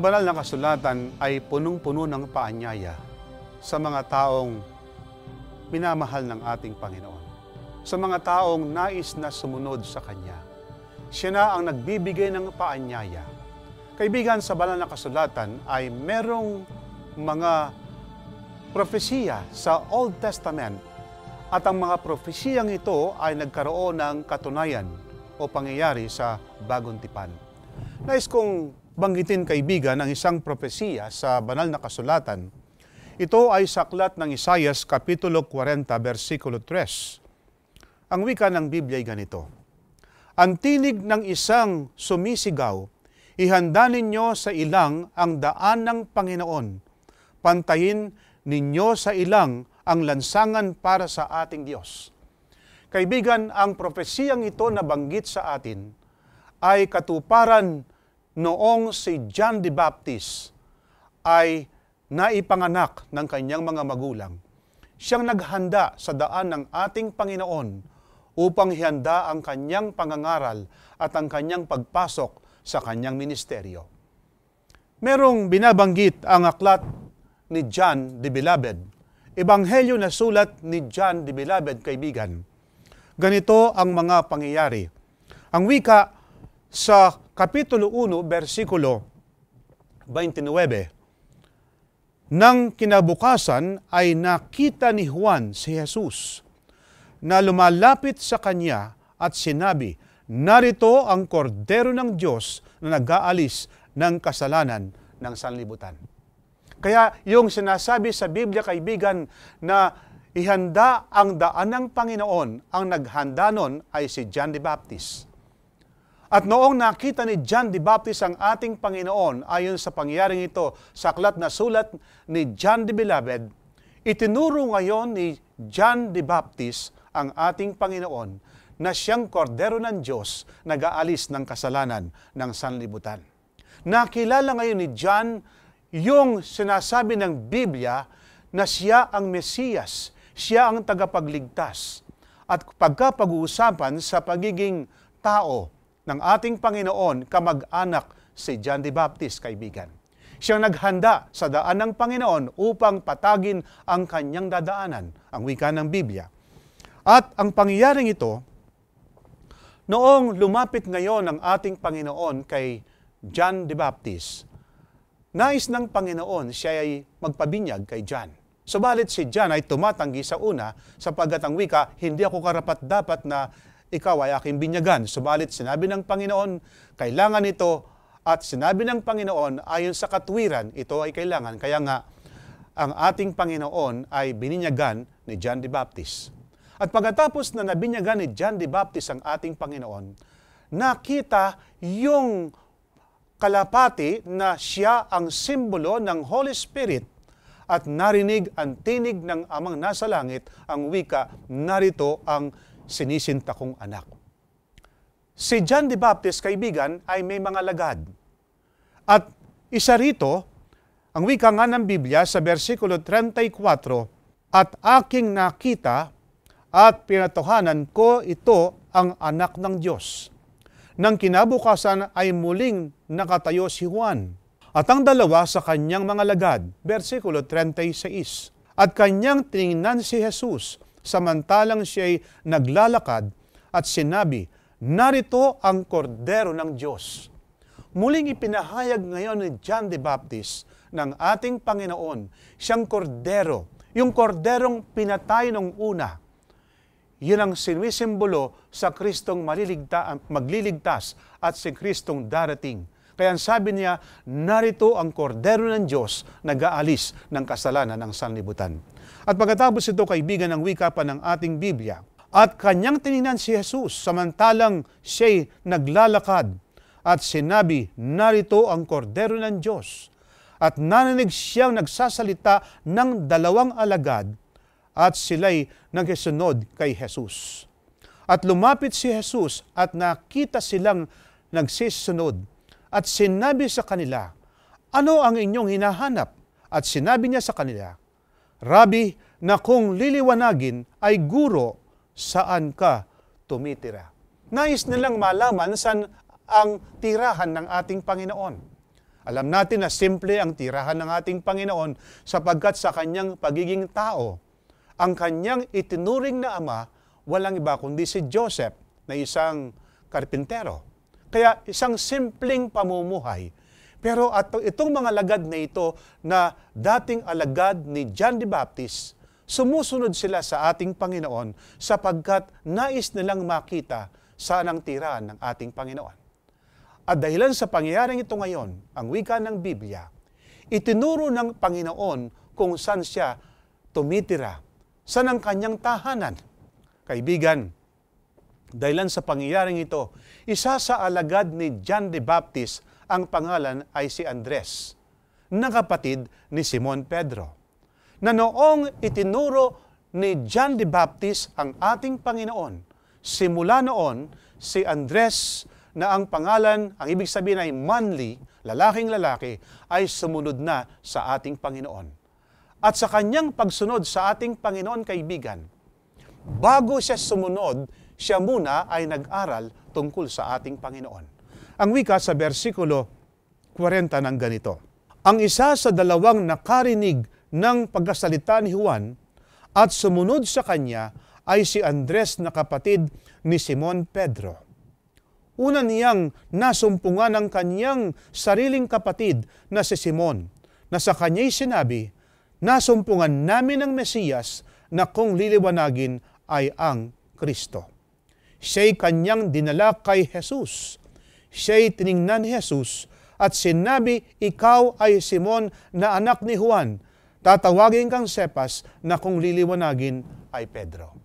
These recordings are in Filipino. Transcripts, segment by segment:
Ang banal na kasulatan ay punong-puno ng paanyaya sa mga taong minamahal ng ating Panginoon. Sa mga taong nais na sumunod sa Kanya. Siya na ang nagbibigay ng paanyaya. Kaibigan, sa banal na kasulatan ay merong mga propesiya sa Old Testament at ang mga propesiyang ito ay nagkaroon ng katunayan o pangyayari sa Bagong Tipan. Nais kong banggitin, kaibigan, ang isang propesiya sa banal na kasulatan. Ito ay sa aklat ng Isaias, Kapitulo 40, versikulo 3. Ang wika ng Biblia ay ganito: Ang tinig ng isang sumisigaw, ihanda ninyo sa ilang ang daan ng Panginoon. Pantayin ninyo sa ilang ang lansangan para sa ating Diyos. Kaibigan, ang propesiyang ito na banggit sa atin ay katuparan noong si John the Baptist ay naipanganak ng kanyang mga magulang. Siyang naghanda sa daan ng ating Panginoon upang ihanda ang kanyang pangangaral at ang kanyang pagpasok sa kanyang ministeryo. Merong binabanggit ang aklat ni John the Beloved, ebanghelyo na sulat ni John the Beloved, kaibigan. Ganito ang mga pangyayari. Ang wika sa Kapitulo 1, versikulo 29, Nang kinabukasan ay nakita ni Juan si Jesus na lumalapit sa kanya at sinabi, narito ang kordero ng Diyos na nag-aalis ng kasalanan ng sanlibutan. Kaya yung sinasabi sa Biblia, kaibigan, na ihanda ang daan ng Panginoon, ang naghanda nun ay si John the Baptist. At noong nakita ni John the Baptist ang ating Panginoon, ayon sa pangyayaring ito sa aklat na sulat ni John the Beloved, itinuro ngayon ni John the Baptist ang ating Panginoon na siyang kordero ng Diyos nag-aalis ng kasalanan ng sanlibutan. Nakilala ngayon ni John yung sinasabi ng Biblia na siya ang Mesiyas, siya ang tagapagligtas. At pagkapag-uusapan sa pagiging tao ng ating Panginoon, kamag-anak si John the Baptist, kaibigan. Siyang naghanda sa daan ng Panginoon upang patagin ang kanyang dadaanan, ang wika ng Biblia. At ang pangyayaring ito, noong lumapit ngayon ang ating Panginoon kay John the Baptist, nais ng Panginoon siya ay magpabinyag kay John. Subalit si John ay tumatanggi sa una sapagkat ang wika, hindi ako karapat-dapat na ikaw ay aking binyagan. Subalit sinabi ng Panginoon, kailangan ito, at sinabi ng Panginoon, ayon sa katwiran, ito ay kailangan. Kaya nga, ang ating Panginoon ay bininyagan ni John the Baptist. At pagkatapos na nabinyagan ni John the Baptist ang ating Panginoon, nakita yung kalapati na siya ang simbolo ng Holy Spirit at narinig ang tinig ng Amang nasa langit, ang wika, narito ang sinisinta kong anak. Si John the Baptist, kaibigan, ay may mga lagad. At isa rito, ang wika nga ng Biblia sa versikulo 34, at aking nakita at pinatuhanan ko ito ang anak ng Diyos. Nang kinabukasan ay muling nakatayo si Juan at ang dalawa sa kanyang mga lagad, versikulo 36. At kanyang tiningnan si Jesus samantalang siya'y naglalakad at sinabi, narito ang kordero ng Diyos. Muling ipinahayag ngayon ni John the Baptist ng ating Panginoon, siyang kordero, yung korderong pinatay nung una. Yun ang sinisimbolo sa Kristong magliligtas at si Kristong darating. Kaya sabi niya, narito ang kordero ng Diyos nag-aalis ng kasalanan ng sanlibutan. At pagkatapos ito, kaibigan, ng wika pa ng ating Biblia, at kanyang tiningnan si Jesus samantalang siya'y naglalakad at sinabi, narito ang kordero ng Diyos. At narinig siyang nagsasalita ng dalawang alagad at sila'y nagsunod kay Jesus. At lumapit si Jesus at nakita silang nagsisunod at sinabi sa kanila, ano ang inyong hinahanap? At sinabi niya sa kanila, Rabbi, na kung liliwanagin ay guro, saan ka tumitira? Nais nilang malaman saan ang tirahan ng ating Panginoon. Alam natin na simple ang tirahan ng ating Panginoon sapagkat sa kanyang pagiging tao, ang kanyang itinuring na ama, walang iba kundi si Joseph na isang karpintero. Kaya isang simpleng pamumuhay. Pero itong mga alagad na ito na dating alagad ni John the Baptist, sumusunod sila sa ating Panginoon sapagkat nais nilang makita saan ang tirahan ng ating Panginoon. At dahilan sa pangyayaring ito ngayon, ang wika ng Biblia, itinuro ng Panginoon kung saan siya tumitira, saan ang kanyang tahanan. Kaibigan, dahilan sa pangyayaring ito, isa sa alagad ni John the Baptist, ang pangalan ay si Andres, na kapatid ni Simon Pedro. Na noong itinuro ni John the Baptist ang ating Panginoon, simula noon, si Andres na ang pangalan, ang ibig sabihin ay manly, lalaking lalaki, ay sumunod na sa ating Panginoon. At sa kanyang pagsunod sa ating Panginoon, kaibigan, bago siya sumunod, siya muna ay nag-aral tungkol sa ating Panginoon. Ang wika sa versikulo 40 ng ganito, ang isa sa dalawang nakarinig ng pagkasalita ni Juan at sumunod sa kanya ay si Andres na kapatid ni Simon Pedro. Una niyang nasumpungan ang kanyang sariling kapatid na si Simon, na sa kanya'y sinabi, nasumpungan namin ang Mesiyas na kung liliwanagin ay ang Kristo. Siya'y kanyang dinala kay Jesus. Siya'y tiningnan ni Jesus at sinabi, ikaw ay Simon na anak ni Juan. Tatawagin kang Cephas na kung liliwanagin ay Pedro.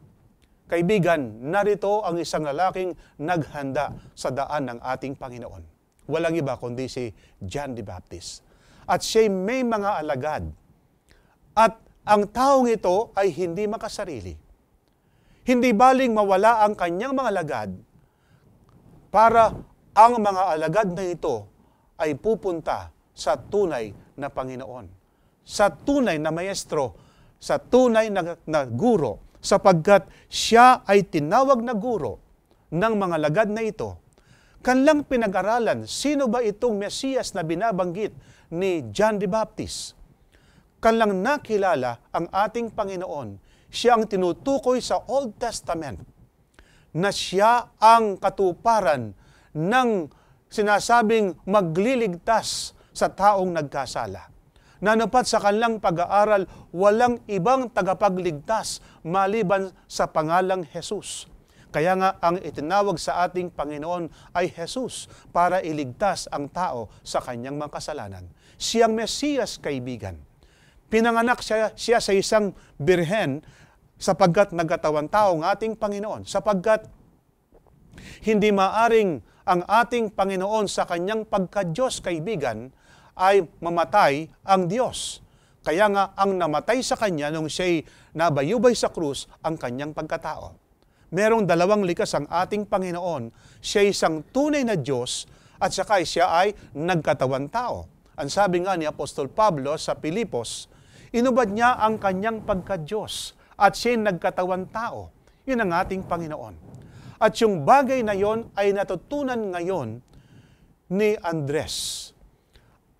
Kaibigan, narito ang isang lalaking naghanda sa daan ng ating Panginoon. Walang iba kundi si John the Baptist. At siya'y may mga alagad. At ang taong ito ay hindi makasarili. Hindi baling mawala ang kanyang mga alagad para ang mga alagad na ito ay pupunta sa tunay na Panginoon, sa tunay na maestro, sa tunay na guro, sapagkat siya ay tinawag na guro ng mga alagad na ito. Kanlang pinag-aralan, sino ba itong Mesiyas na binabanggit ni John the Baptist? Kanlang nakilala ang ating Panginoon. Siya ang tinutukoy sa Old Testament na siya ang katuparan ng sinasabing magliligtas sa taong nagkasala. Nanapat sa kanilang pag-aaral, walang ibang tagapagligtas maliban sa pangalang Jesus. Kaya nga ang itinawag sa ating Panginoon ay Jesus para iligtas ang tao sa kanyang mga kasalanan. Siyang Mesiyas, kaibigan. Pinanganak siya sa isang birhen sapagkat nagkatawang tao ang ating Panginoon. Sapagkat hindi maaring ang ating Panginoon sa kanyang pagka-Diyos, kaibigan, ay mamatay ang Diyos. Kaya nga ang namatay sa kanya nung siya'y nabayubay sa krus ang kanyang pagkatao. Merong dalawang likas ang ating Panginoon. Siya isang tunay na Diyos at saka siya ay nagkatawang tao. Ang sabi nga ni Apostol Pablo sa Pilipos, inubad niya ang kanyang pagka-Diyos at siya'y nagkatawang tao. Yun ang ating Panginoon. At yung bagay na yon ay natutunan ngayon ni Andres.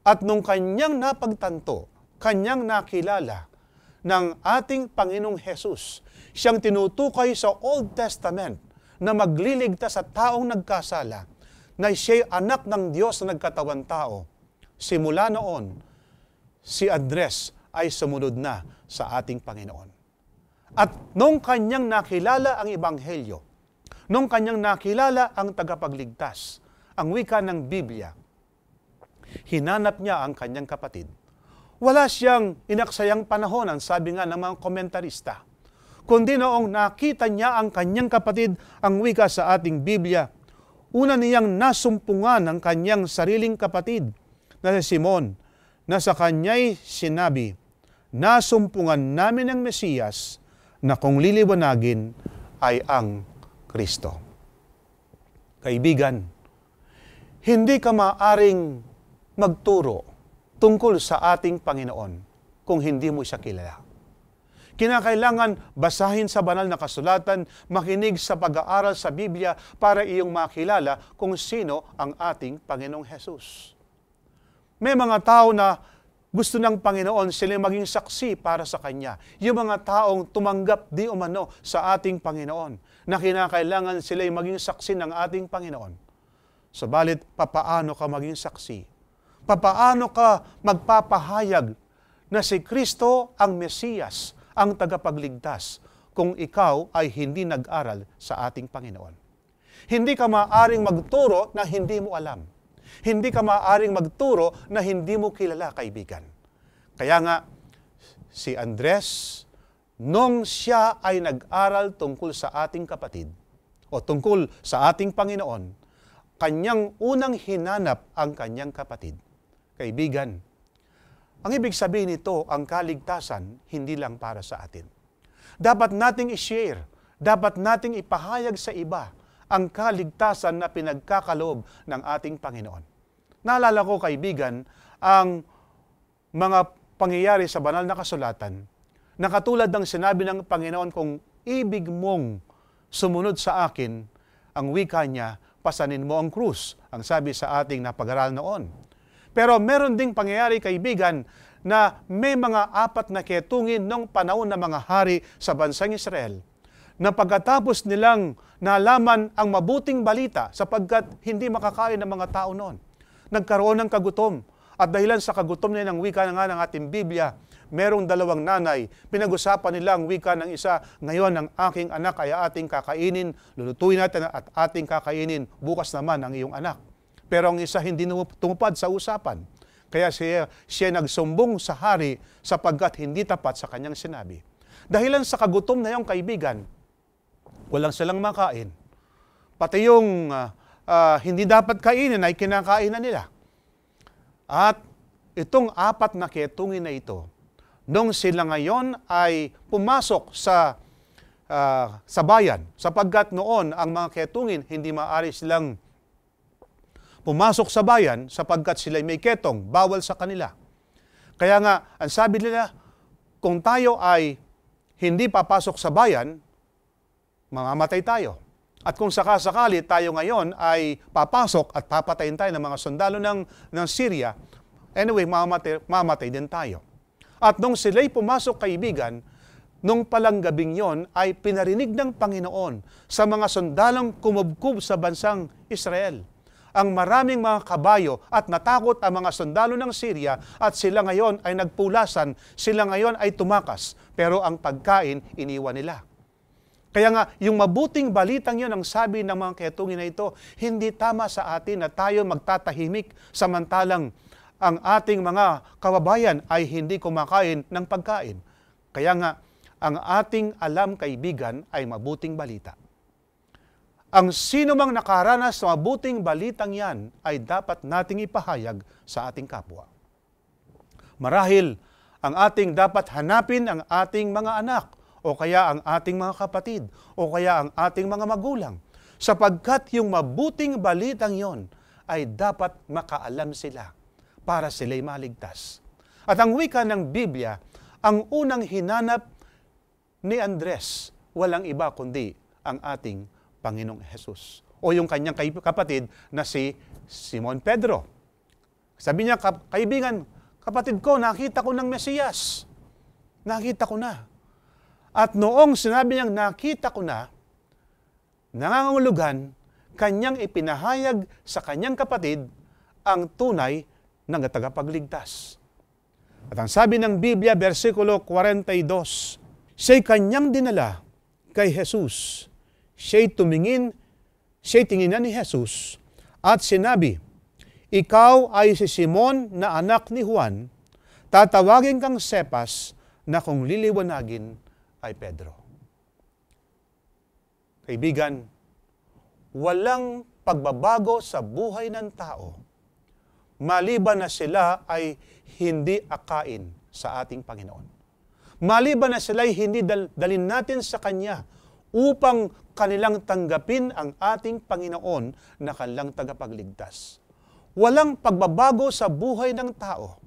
At nung kanyang napagtanto, kanyang nakilala ng ating Panginoong Jesus, siyang tinutukoy sa Old Testament na magliligtas sa taong nagkasala, na siya'y anak ng Diyos na nagkatawang tao. Simula noon, si Andres ay sumunod na sa ating Panginoon. At nung kanyang nakilala ang Ebanghelyo, nung kanyang nakilala ang tagapagligtas, ang wika ng Biblia, hinanap niya ang kanyang kapatid. Wala siyang inaksayang panahon, ang sabi nga ng mga komentarista, kundi noong nakita niya ang kanyang kapatid, ang wika sa ating Biblia, una niyang nasumpungan ang kanyang sariling kapatid na si Simon, na sa kanya'y sinabi, nasumpungan namin ang Mesiyas na kung liliwanagin ay ang Kristo. Kaibigan, hindi ka maaring magturo tungkol sa ating Panginoon kung hindi mo siya kilala. Kinakailangan basahin sa banal na kasulatan, makinig sa pag-aaral sa Biblia para iyong makilala kung sino ang ating Panginoong Jesus. May mga tao na gusto ng Panginoon sila maging saksi para sa Kanya. Yung mga taong tumanggap di umano sa ating Panginoon, na kinakailangan sila maging saksi ng ating Panginoon. Subalit, papaano ka maging saksi? Papaano ka magpapahayag na si Kristo ang Mesiyas, ang tagapagligtas, kung ikaw ay hindi nag-aral sa ating Panginoon? Hindi ka maaaring magturo na hindi mo alam. Hindi ka maaaring magturo na hindi mo kilala, kaibigan. Kaya nga, si Andres, nung siya ay nag-aral tungkol sa ating kapatid, o tungkol sa ating Panginoon, kanyang unang hinanap ang kanyang kapatid. Kaibigan, ang ibig sabihin nito, ang kaligtasan, hindi lang para sa atin. Dapat nating i-share, dapat nating ipahayag sa iba ang kaligtasan na pinagkakaloob ng ating Panginoon. Naalala ko, kaibigan, ang mga pangyayari sa banal na kasulatan na katulad ng sinabi ng Panginoon, kung ibig mong sumunod sa akin, ang wika niya, pasanin mo ang krus, ang sabi sa ating napag-aral noon. Pero meron ding pangyayari, kaibigan, na may mga 4 na ketungin nung panahon ng mga hari sa bansang Israel, na pagkatapos nilang nalaman ang mabuting balita sapagkat hindi makakain ng mga tao noon, nagkaroon ng kagutom. At dahilan sa kagutom nila ng wika na nga ng ating Biblia, merong 2 nanay, pinag-usapan nila ang wika ng isa, ngayon ang aking anak ay ating kakainin, lulutuin natin at ating kakainin, bukas naman ang iyong anak. Pero ang isa hindi tumupad sa usapan. Kaya siya nagsumbong sa hari sapagkat hindi tapat sa kanyang sinabi. Dahilan sa kagutom na iyong kaibigan, walang silang makain. Pati yung hindi dapat kainin ay kinakain na nila. At itong 4 na ketungin na ito, nung sila ngayon ay pumasok sa bayan, sapagkat noon ang mga ketungin hindi maaari silang pumasok sa bayan sapagkat sila may ketong, bawal sa kanila. Kaya nga, ang sabi nila, kung tayo ay hindi papasok sa bayan, mamamatay tayo. At kung sakasakali tayo ngayon ay papasok at papatayin tayo ng mga sundalo ng Syria, anyway, mamamatay din tayo. At nung sila'y pumasok, kaibigan, nung palang gabing yon ay pinarinig ng Panginoon sa mga sundalong kumubkub sa bansang Israel ang maraming mga kabayo at natakot ang mga sundalo ng Syria at sila ngayon ay nagpulasan, sila ngayon ay tumakas, pero ang pagkain iniwan nila. Kaya nga, yung mabuting balitang yun, ang sabi ng mga ketungin na ito, hindi tama sa atin na tayo magtatahimik samantalang ang ating mga kababayan ay hindi kumakain ng pagkain. Kaya nga, ang ating alam, kaibigan, ay mabuting balita. Ang sino mang nakaranas sa mabuting balitang yan ay dapat nating ipahayag sa ating kapwa. Marahil, ang ating dapat hanapin ang ating mga anak, o kaya ang ating mga kapatid, o kaya ang ating mga magulang, sapagkat yung mabuting balitang yon ay dapat makaalam sila para sila'y maligtas. At ang wika ng Biblia, ang unang hinanap ni Andres, walang iba kundi ang ating Panginoong Jesus, o yung kanyang kapatid na si Simon Pedro. Sabi niya, kaibigan, kapatid ko, nakita ko ng Mesiyas. Nakita ko na. At noong sinabi niyang nakita ko na, nangangulugan, kanyang ipinahayag sa kanyang kapatid ang tunay ng tagapagligtas. At ang sabi ng Biblia, versikulo 42, siya'y kanyang dinala kay Jesus. Siya'y tinginan ni Jesus at sinabi, ikaw ay si Simon na anak ni Juan, tatawagin kang Cephas na kung liliwanagin ay Pedro. Kaibigan, walang pagbabago sa buhay ng tao maliban na sila ay hindi akain sa ating Panginoon. Maliban na sila ay hindi dalhin natin sa Kanya upang kanilang tanggapin ang ating Panginoon na kanilang tagapagligtas. Walang pagbabago sa buhay ng tao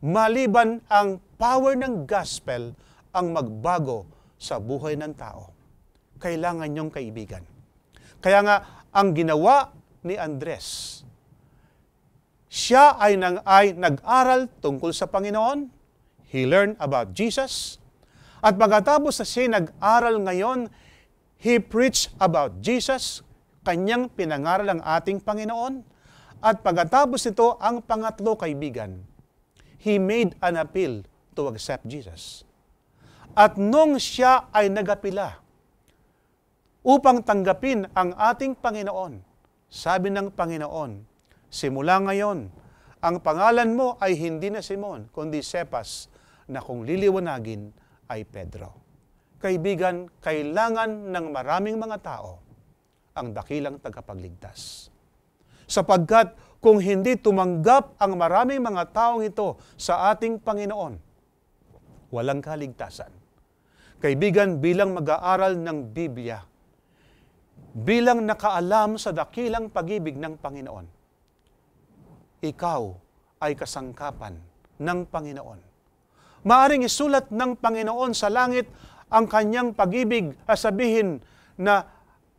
maliban ang power ng gospel ang magbago sa buhay ng tao. Kailangan niyong kaibigan. Kaya nga, ang ginawa ni Andres, Siya ay nag-aral tungkol sa Panginoon. He learned about Jesus. At pagkatapos na siya nag-aral ngayon, he preached about Jesus. Kanyang pinangaral ang ating Panginoon. At pagkatapos nito, ang pangatlo, kaibigan, he made an appeal to accept Jesus. At nung siya ay nagapila upang tanggapin ang ating Panginoon, sabi ng Panginoon, simula ngayon, ang pangalan mo ay hindi na Simon, kundi Cephas, na kung liliwanagin ay Pedro. Kaibigan, kailangan ng maraming mga tao ang dakilang tagapagligtas. Sapagkat kung hindi tumanggap ang maraming mga taong ito sa ating Panginoon, walang kaligtasan. Kaibigan, bilang mag-aaral ng Biblia, bilang nakaalam sa dakilang pag-ibig ng Panginoon, ikaw ay kasangkapan ng Panginoon. Maaring isulat ng Panginoon sa langit ang kanyang pag-ibig at sabihin na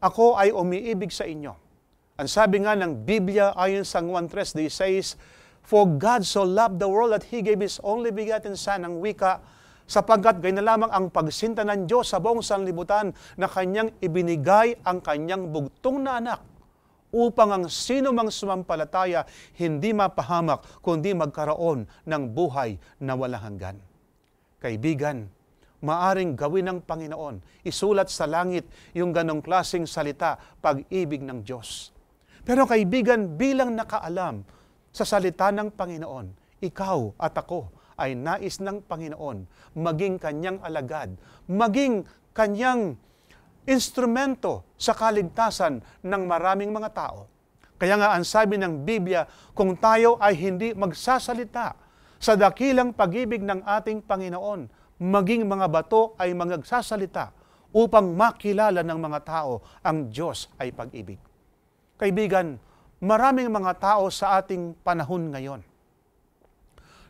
ako ay umiibig sa inyo. Ang sabi nga ng Biblia ayon sa Juan 3:16, "For God so loved the world that He gave His only begotten Son," ang wika, sapagkat gayon na lamang ang pagsinta ng Diyos sa buong sanlibutan na kanyang ibinigay ang kanyang bugtong na anak upang ang sino mang sumampalataya hindi mapahamak kundi magkaroon ng buhay na walang hanggan. Kaibigan, maaring gawin ng Panginoon, isulat sa langit yung ganong klaseng salita, pag-ibig ng Diyos. Pero kaibigan, bilang nakaalam sa salita ng Panginoon, ikaw at ako ay nais ng Panginoon maging kanyang alagad, maging kanyang instrumento sa kaligtasan ng maraming mga tao. Kaya nga ang sabi ng Biblia, kung tayo ay hindi magsasalita sa dakilang pag-ibig ng ating Panginoon, maging mga bato ay magsasalita upang makilala ng mga tao ang Diyos ay pag-ibig. Kaibigan, maraming mga tao sa ating panahon ngayon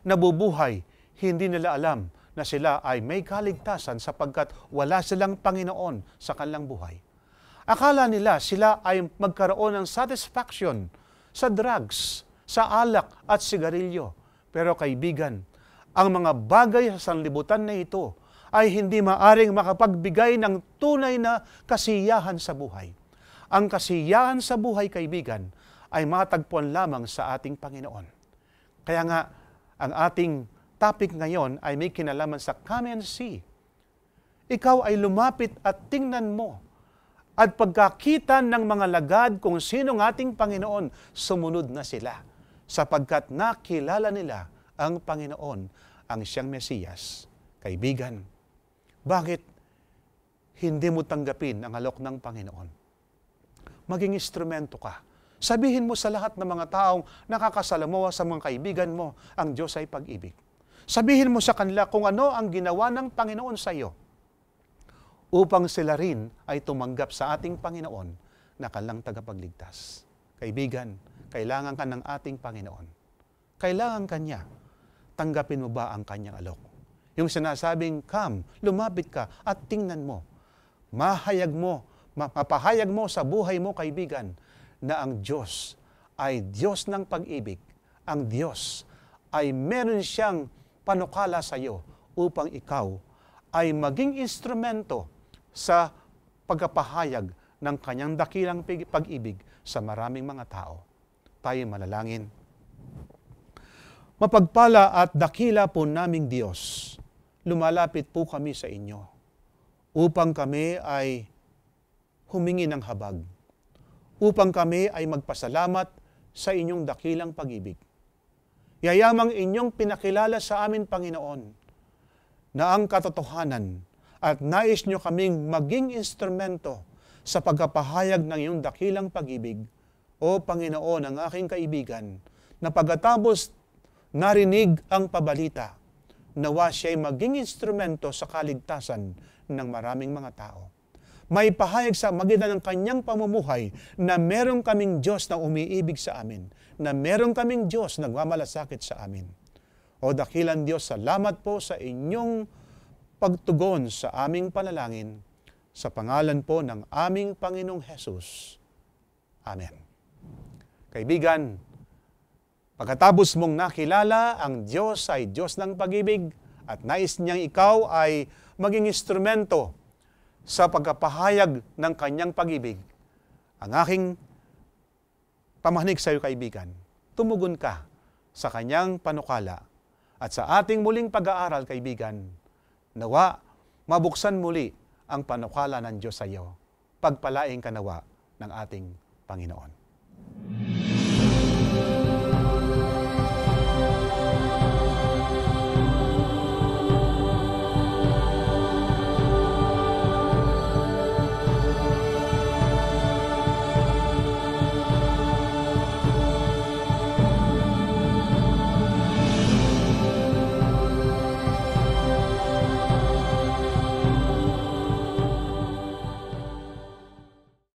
nabubuhay, hindi nila alam na sila ay may kaligtasan sapagkat wala silang Panginoon sa kanilang buhay. Akala nila sila ay magkaroon ng satisfaction sa drugs, sa alak at sigarilyo. Pero kaibigan, ang mga bagay sa sanlibutan na ito ay hindi maaring makapagbigay ng tunay na kasiyahan sa buhay. Ang kasiyahan sa buhay, kaibigan, ay matagpuan lamang sa ating Panginoon. Kaya nga, ang ating topic ngayon ay may kinalaman sa come and see. Ikaw ay lumapit at tingnan mo. At pagkakita ng mga lagad kung sino ng ating Panginoon, sumunod na sila. Sapagkat nakilala nila ang Panginoon, ang siyang Mesiyas. Kaibigan, bakit hindi mo tanggapin ang alok ng Panginoon? Maging instrumento ka. Sabihin mo sa lahat ng mga taong nakakasalamuha sa mga kaibigan mo, ang Diyos ay pag-ibig. Sabihin mo sa kanila kung ano ang ginawa ng Panginoon sa iyo upang sila rin ay tumanggap sa ating Panginoon na kanilang tagapagligtas. Kaibigan, kailangan ka ng ating Panginoon. Kailangan Kanya. Tanggapin mo ba ang Kanyang alok? Yung sinasabing, come, lumapit ka at tingnan mo. Mapahayag mo sa buhay mo, kaibigan, na ang Diyos ay Diyos ng pag-ibig. Ang Diyos ay meron siyang panukala sa iyo upang ikaw ay maging instrumento sa pagpapahayag ng kanyang dakilang pag-ibig sa maraming mga tao. Tayo manalangin. Mapagpala at dakila po naming Diyos, lumalapit po kami sa inyo upang kami ay humingi ng habag, upang kami ay magpasalamat sa inyong dakilang pag-ibig. Yayamang inyong pinakilala sa amin, Panginoon, na ang katotohanan at nais nyo kaming maging instrumento sa pagkapahayag ng iyong dakilang pag-ibig. O Panginoon, ang aking kaibigan, na pagkatapos narinig ang pabalita, nawa siya'y maging instrumento sa kaligtasan ng maraming mga tao. May pahayag sa magitan ng kanyang pamumuhay na meron kaming Diyos na umiibig sa amin, na meron kaming Diyos na nagmamalasakit sa amin. O dakilan Diyos, salamat po sa inyong pagtugon sa aming panalangin, sa pangalan po ng aming Panginoong Hesus. Amen. Kaibigan, Pagkatapos mong nakilala ang Diyos ay Diyos ng pag-ibig at nais niyang ikaw ay maging instrumento sa pagkapahayag ng kanyang pag-ibig, ang aking pamahanig sa iyo, kaibigan, tumugon ka sa kanyang panukala. At sa ating muling pag-aaral, kaibigan, nawa mabuksan muli ang panukala ng Diyos sa iyo. Pagpalaing ka nawa ng ating Panginoon.